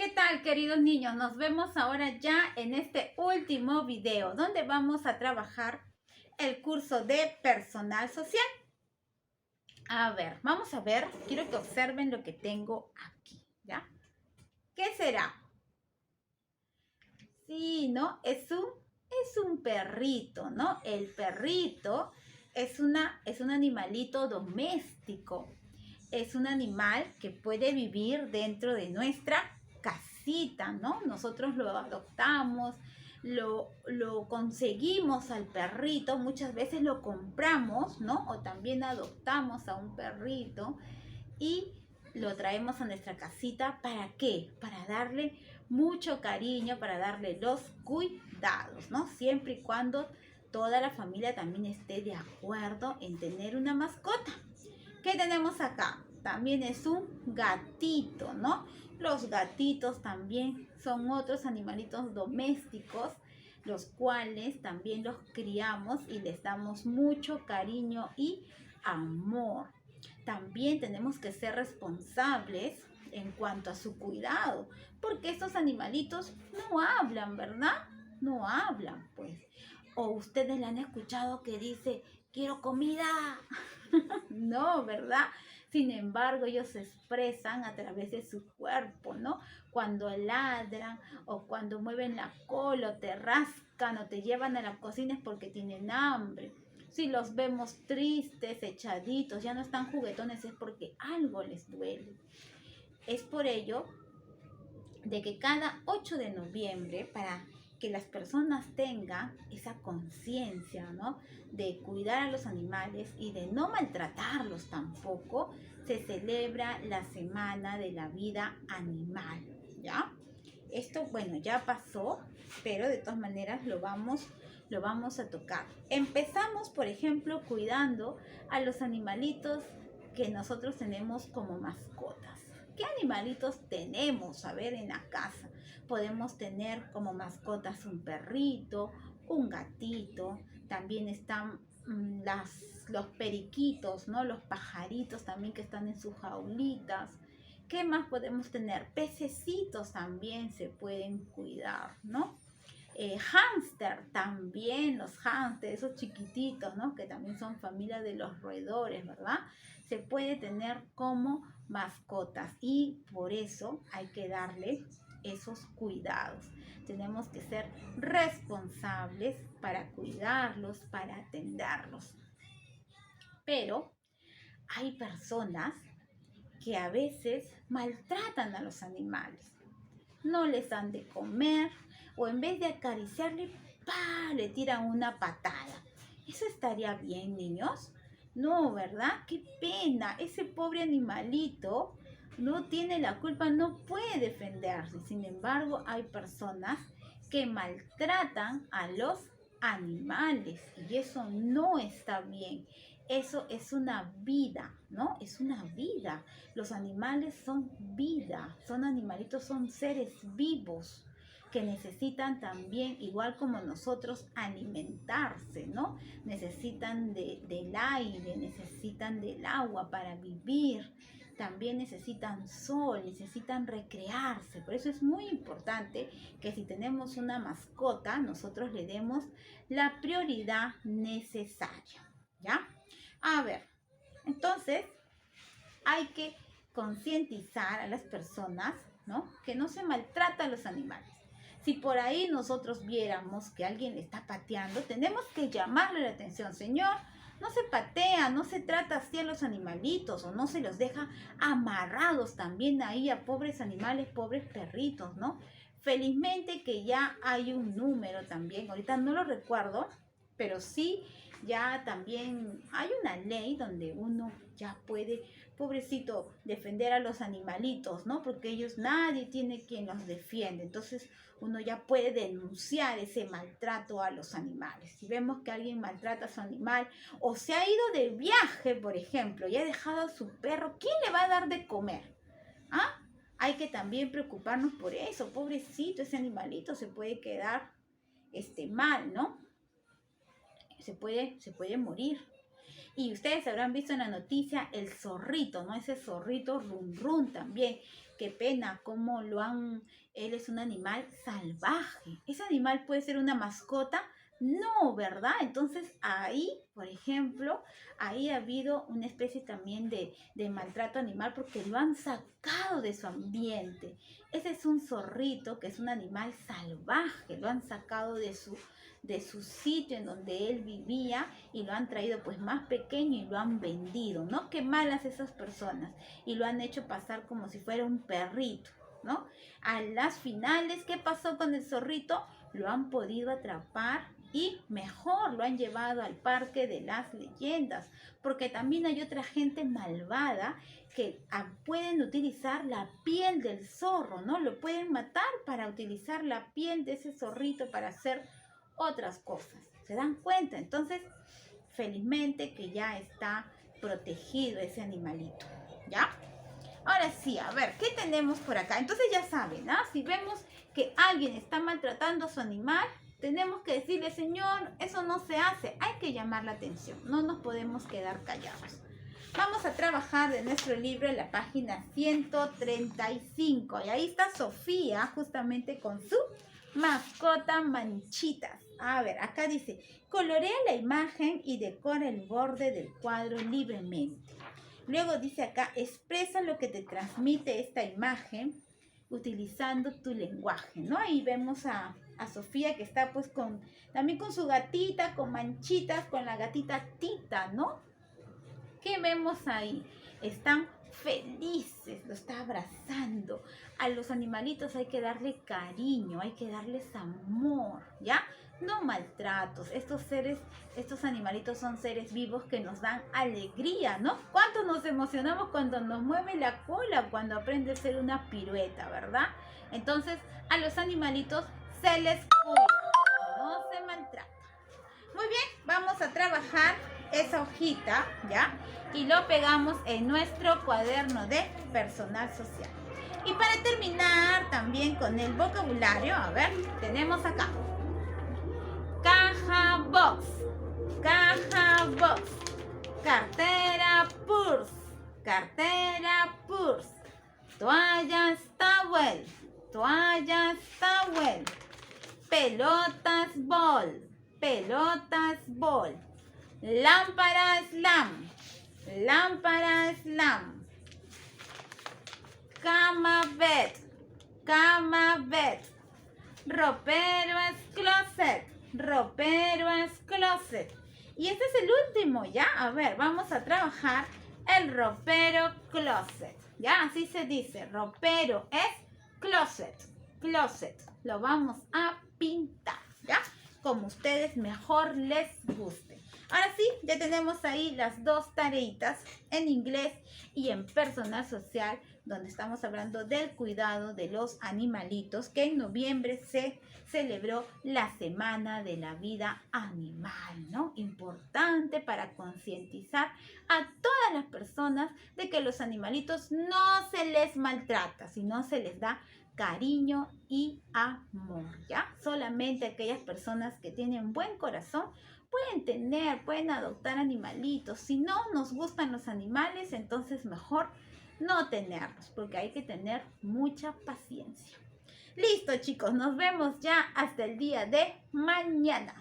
¿Qué tal, queridos niños? Nos vemos ahora ya en este último video donde vamos a trabajar el curso de personal social. A ver, vamos a ver, quiero que observen lo que tengo aquí, ¿ya? ¿Qué será? Sí, ¿no? Es un perrito, ¿no? El perrito es un animalito doméstico. Es un animal que puede vivir dentro de nuestra casita, ¿no? Nosotros lo adoptamos, lo conseguimos al perrito, muchas veces lo compramos, ¿no? O también adoptamos a un perrito y lo traemos a nuestra casita. ¿Para qué? Para darle mucho cariño, para darle los cuidados, ¿no? Siempre y cuando toda la familia también esté de acuerdo en tener una mascota. ¿Qué tenemos acá? También es un gatito, ¿no? Los gatitos también son otros animalitos domésticos, los cuales también los criamos y les damos mucho cariño y amor. También tenemos que ser responsables en cuanto a su cuidado, porque estos animalitos no hablan, ¿verdad? No hablan, pues. O ustedes le han escuchado que dice, quiero comida. No, ¿verdad? Sin embargo, ellos se expresan a través de su cuerpo, ¿no? Cuando ladran o cuando mueven la cola o te rascan o te llevan a la cocina es porque tienen hambre. Si los vemos tristes, echaditos, ya no están juguetones, es porque algo les duele. Es por ello de que cada 8 de noviembre, para que las personas tengan esa conciencia, ¿no? De cuidar a los animales y de no maltratarlos tampoco, se celebra la Semana de la Vida Animal, ¿ya? Esto, bueno, ya pasó, pero de todas maneras lo vamos a tocar. Empezamos, por ejemplo, cuidando a los animalitos que nosotros tenemos como mascotas. ¿Qué animalitos tenemos, a ver, en la casa? Podemos tener como mascotas un perrito, un gatito, también están los periquitos, ¿no? Los pajaritos también que están en sus jaulitas. ¿Qué más podemos tener? Pececitos también se pueden cuidar, ¿no? Hámster también, los hámsters, esos chiquititos, ¿no? Que también son familia de los roedores, ¿verdad? Se puede tener como mascotas y por eso hay que darle esos cuidados. Tenemos que ser responsables para cuidarlos, para atenderlos. Pero hay personas que a veces maltratan a los animales. No les dan de comer o en vez de acariciarle, ¡pah!, le tiran una patada. ¿Eso estaría bien, niños? No, ¿verdad? Qué pena. Ese pobre animalito no tiene la culpa, no puede defenderse. Sin embargo, hay personas que maltratan a los animales y eso no está bien. Eso es una vida, ¿no? Es una vida. Los animales son vida, son animalitos, son seres vivos que necesitan también, igual como nosotros, alimentarse, ¿no? Necesitan del aire, necesitan del agua para vivir, también necesitan sol, necesitan recrearse. Por eso es muy importante que si tenemos una mascota, nosotros le demos la prioridad necesaria, ¿ya? A ver, entonces hay que concientizar a las personas, ¿no? Que no se maltrata a los animales. Si por ahí nosotros viéramos que alguien le está pateando, tenemos que llamarle la atención. Señor, no se patea, no se trata así a los animalitos o no se los deja amarrados también ahí a pobres animales, pobres perritos, ¿no? Felizmente que ya hay un número también, ahorita no lo recuerdo, pero sí ya también hay una ley donde uno ya puede, pobrecito, defender a los animalitos, ¿no? Porque ellos, nadie tiene quien los defiende. Entonces uno ya puede denunciar ese maltrato a los animales. Si vemos que alguien maltrata a su animal o se ha ido de viaje, por ejemplo, y ha dejado a su perro, ¿quién le va a dar de comer? ¿Ah? Hay que también preocuparnos por eso. Pobrecito, ese animalito se puede quedar mal, ¿no? Se puede morir. Y ustedes habrán visto en la noticia el zorrito, ¿no? Ese zorrito run run también, qué pena, cómo él es un animal salvaje. ¿Ese animal puede ser una mascota? No, ¿verdad? Entonces ahí, por ejemplo, ahí ha habido una especie también de maltrato animal porque lo han sacado de su ambiente. Ese es un zorrito que es un animal salvaje, lo han sacado de su sitio en donde él vivía y lo han traído pues más pequeño y lo han vendido, ¿no? Qué malas esas personas y lo han hecho pasar como si fuera un perrito, ¿no? A las finales, ¿qué pasó con el zorrito? Lo han podido atrapar y mejor lo han llevado al parque de las leyendas, porque también hay otra gente malvada que pueden utilizar la piel del zorro, ¿no? Lo pueden matar para utilizar la piel de ese zorrito para hacer otras cosas. ¿Se dan cuenta? Entonces, felizmente que ya está protegido ese animalito, ¿ya? Ahora sí, a ver, ¿qué tenemos por acá? Entonces ya saben, ¿ah? Si vemos que alguien está maltratando a su animal, tenemos que decirle, señor, eso no se hace, hay que llamar la atención, no nos podemos quedar callados. Vamos a trabajar de nuestro libro en la página 135 y ahí está Sofía justamente con su mascota Manchitas. A ver, acá dice, colorea la imagen y decora el borde del cuadro libremente. Luego dice acá, expresa lo que te transmite esta imagen utilizando tu lenguaje, ¿no? Ahí vemos a Sofía que está pues también con su gatita, con Manchitas, con la gatita Tita, ¿no? ¿Qué vemos ahí? Están felices, lo está abrazando. A los animalitos hay que darle cariño, hay que darles amor, ¿ya? No maltratos. Estos animalitos son seres vivos que nos dan alegría, ¿no? ¿Cuánto nos emocionamos cuando nos mueve la cola, cuando aprende a hacer una pirueta, ¿verdad? Entonces, a los animalitos se les cuida, no se maltrata. Muy bien, vamos a trabajar esa hojita, ¿ya? Y lo pegamos en nuestro cuaderno de personal social. Y para terminar también con el vocabulario, a ver, tenemos acá. Caja box, cartera purse, toallas towel, pelotas ball, lámparas lamp, cama bed, ropero es closet. Y este es el último, ¿ya? A ver, vamos a trabajar el ropero closet, ¿ya? Así se dice, ropero es closet. Lo vamos a pintar, ¿ya? Como ustedes mejor les guste. Ahora sí, ya tenemos ahí las dos tareitas en inglés y en personal social, donde estamos hablando del cuidado de los animalitos, que en noviembre se celebró la Semana de la Vida Animal, ¿no? Importante para concientizar a todas las personas de que los animalitos no se les maltrata, sino se les da cariño y amor, ¿ya? Solamente aquellas personas que tienen buen corazón pueden adoptar animalitos. Si no nos gustan los animales, entonces mejor no tenerlos, porque hay que tener mucha paciencia. Listo, chicos, nos vemos ya hasta el día de mañana.